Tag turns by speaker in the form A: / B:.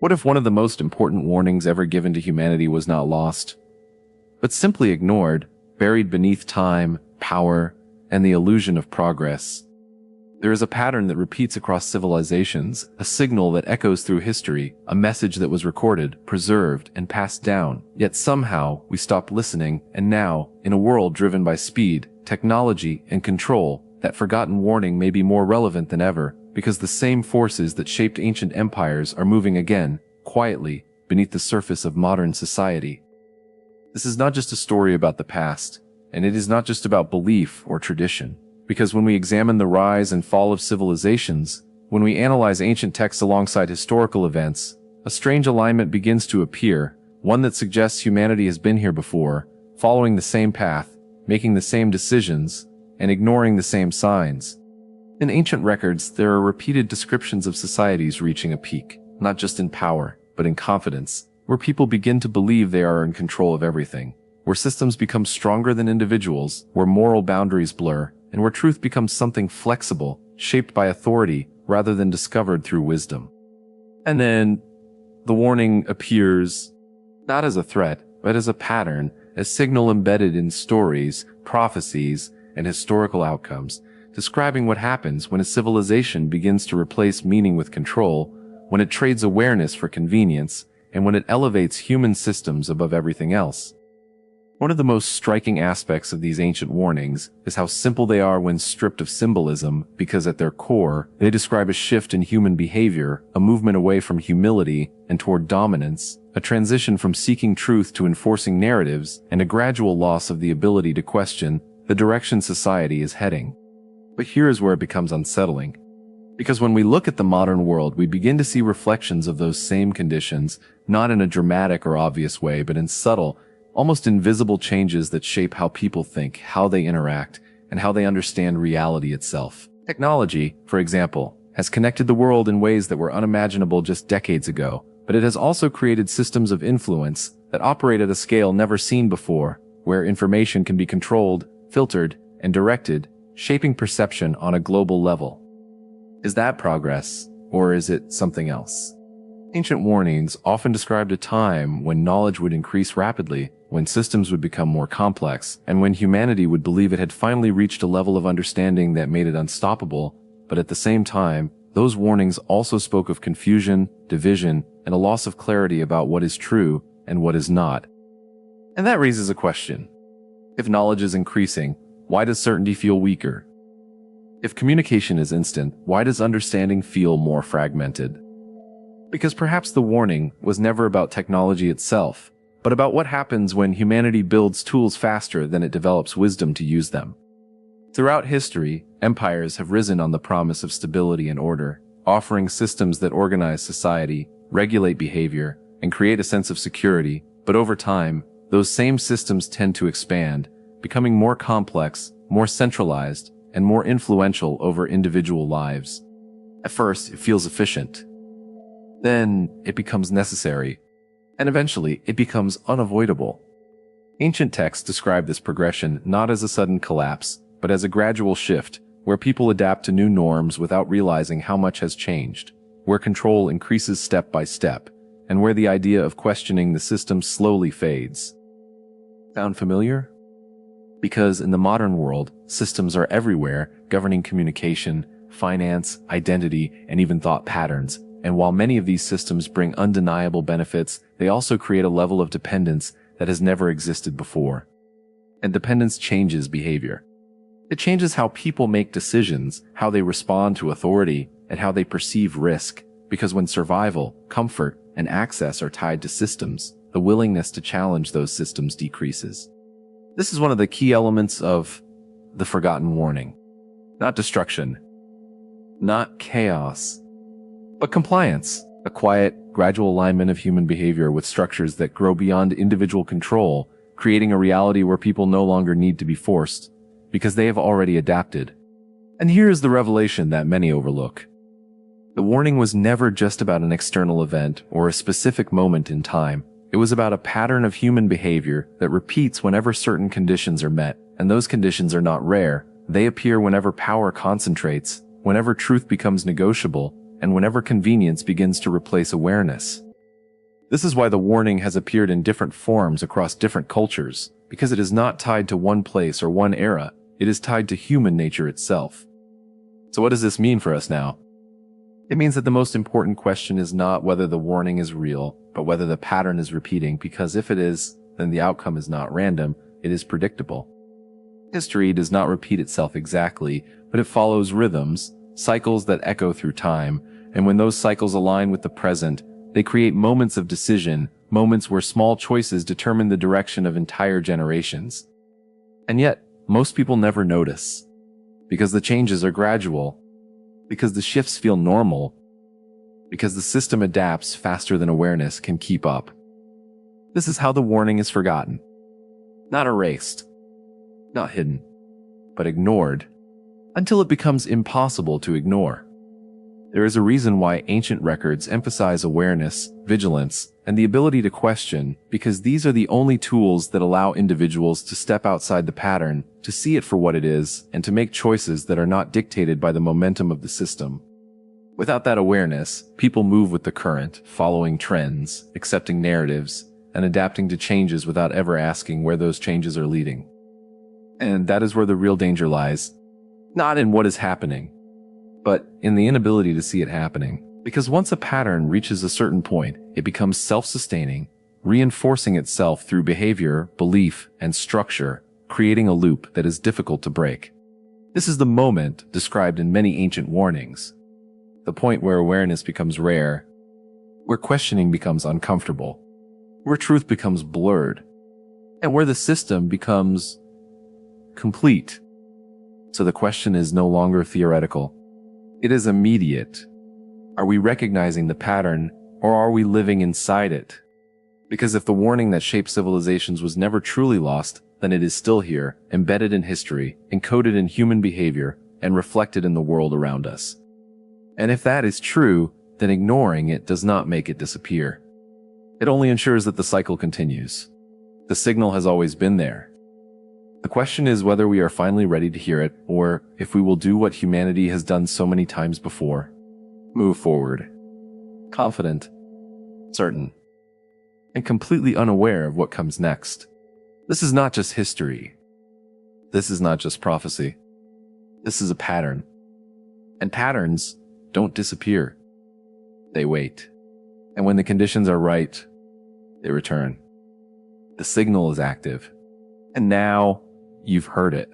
A: What if one of the most important warnings ever given to humanity was not lost, but simply ignored, buried beneath time, power, and the illusion of progress? There is a pattern that repeats across civilizations, a signal that echoes through history, a message that was recorded, preserved, and passed down. Yet somehow, we stopped listening, and now, in a world driven by speed, technology, and control, that forgotten warning may be more relevant than ever, because the same forces that shaped ancient empires are moving again, quietly, beneath the surface of modern society. This is not just a story about the past, and it is not just about belief or tradition. Because when we examine the rise and fall of civilizations, when we analyze ancient texts alongside historical events, a strange alignment begins to appear, one that suggests humanity has been here before, following the same path, making the same decisions, and ignoring the same signs. In ancient records, there are repeated descriptions of societies reaching a peak, not just in power, but in confidence, where people begin to believe they are in control of everything, where systems become stronger than individuals, where moral boundaries blur, and where truth becomes something flexible, shaped by authority rather than discovered through wisdom. And then, the warning appears not as a threat, but as a pattern, a signal embedded in stories, prophecies, and historical outcomes, describing what happens when a civilization begins to replace meaning with control, when it trades awareness for convenience, and when it elevates human systems above everything else. One of the most striking aspects of these ancient warnings is how simple they are when stripped of symbolism, because at their core, they describe a shift in human behavior, a movement away from humility and toward dominance, a transition from seeking truth to enforcing narratives, and a gradual loss of the ability to question the direction society is heading. But here is where it becomes unsettling. Because when we look at the modern world, we begin to see reflections of those same conditions, not in a dramatic or obvious way, but in subtle, almost invisible changes that shape how people think, how they interact, and how they understand reality itself. Technology, for example, has connected the world in ways that were unimaginable just decades ago, but it has also created systems of influence that operate at a scale never seen before, where information can be controlled, filtered, and directed, shaping perception on a global level. Is that progress, or is it something else? Ancient warnings often described a time when knowledge would increase rapidly, when systems would become more complex, and when humanity would believe it had finally reached a level of understanding that made it unstoppable. But at the same time, those warnings also spoke of confusion, division, and a loss of clarity about what is true and what is not. And that raises a question. If knowledge is increasing, why does certainty feel weaker? If communication is instant, why does understanding feel more fragmented? Because perhaps the warning was never about technology itself, but about what happens when humanity builds tools faster than it develops wisdom to use them. Throughout history, empires have risen on the promise of stability and order, offering systems that organize society, regulate behavior, and create a sense of security. But over time, those same systems tend to expand, becoming more complex, more centralized, and more influential over individual lives. At first, it feels efficient. Then, it becomes necessary. And eventually, it becomes unavoidable. Ancient texts describe this progression not as a sudden collapse, but as a gradual shift, where people adapt to new norms without realizing how much has changed, where control increases step by step, and where the idea of questioning the system slowly fades. Sound familiar? Because in the modern world, systems are everywhere, governing communication, finance, identity, and even thought patterns. And while many of these systems bring undeniable benefits, they also create a level of dependence that has never existed before. And dependence changes behavior. It changes how people make decisions, how they respond to authority, and how they perceive risk. Because when survival, comfort, and access are tied to systems, the willingness to challenge those systems decreases. This is one of the key elements of the forgotten warning. Not destruction, not chaos, but compliance, a quiet, gradual alignment of human behavior with structures that grow beyond individual control, creating a reality where people no longer need to be forced, because they have already adapted. And here is the revelation that many overlook. The warning was never just about an external event or a specific moment in time. It was about a pattern of human behavior that repeats whenever certain conditions are met, and those conditions are not rare. They appear whenever power concentrates, whenever truth becomes negotiable, and whenever convenience begins to replace awareness. This is why the warning has appeared in different forms across different cultures, because it is not tied to one place or one era, it is tied to human nature itself. So what does this mean for us now? It means that the most important question is not whether the warning is real, but whether the pattern is repeating, because if it is, then the outcome is not random, it is predictable. History does not repeat itself exactly, but it follows rhythms, cycles that echo through time, and when those cycles align with the present, they create moments of decision, moments where small choices determine the direction of entire generations. And yet, most people never notice, because the changes are gradual, because the shifts feel normal, because the system adapts faster than awareness can keep up. This is how the warning is forgotten. Not erased, not hidden, but ignored, until it becomes impossible to ignore. There is a reason why ancient records emphasize awareness, vigilance, and the ability to question, because these are the only tools that allow individuals to step outside the pattern, to see it for what it is, and to make choices that are not dictated by the momentum of the system. Without that awareness, people move with the current, following trends, accepting narratives, and adapting to changes without ever asking where those changes are leading. And that is where the real danger lies. Not in what is happening, but in the inability to see it happening. Because once a pattern reaches a certain point, it becomes self-sustaining, reinforcing itself through behavior, belief, and structure, creating a loop that is difficult to break. This is the moment described in many ancient warnings. The point where awareness becomes rare, where questioning becomes uncomfortable, where truth becomes blurred, and where the system becomes complete. So the question is no longer theoretical. It is immediate. Are we recognizing the pattern, or are we living inside it? Because if the warning that shaped civilizations was never truly lost, then it is still here, embedded in history, encoded in human behavior, and reflected in the world around us. And if that is true, then ignoring it does not make it disappear. It only ensures that the cycle continues. The signal has always been there. The question is whether we are finally ready to hear it, or if we will do what humanity has done so many times before. Move forward. Confident, certain, and completely unaware of what comes next. This is not just history. This is not just prophecy. This is a pattern. And patterns don't disappear. They wait. And when the conditions are right, they return. The signal is active. And now, you've heard it.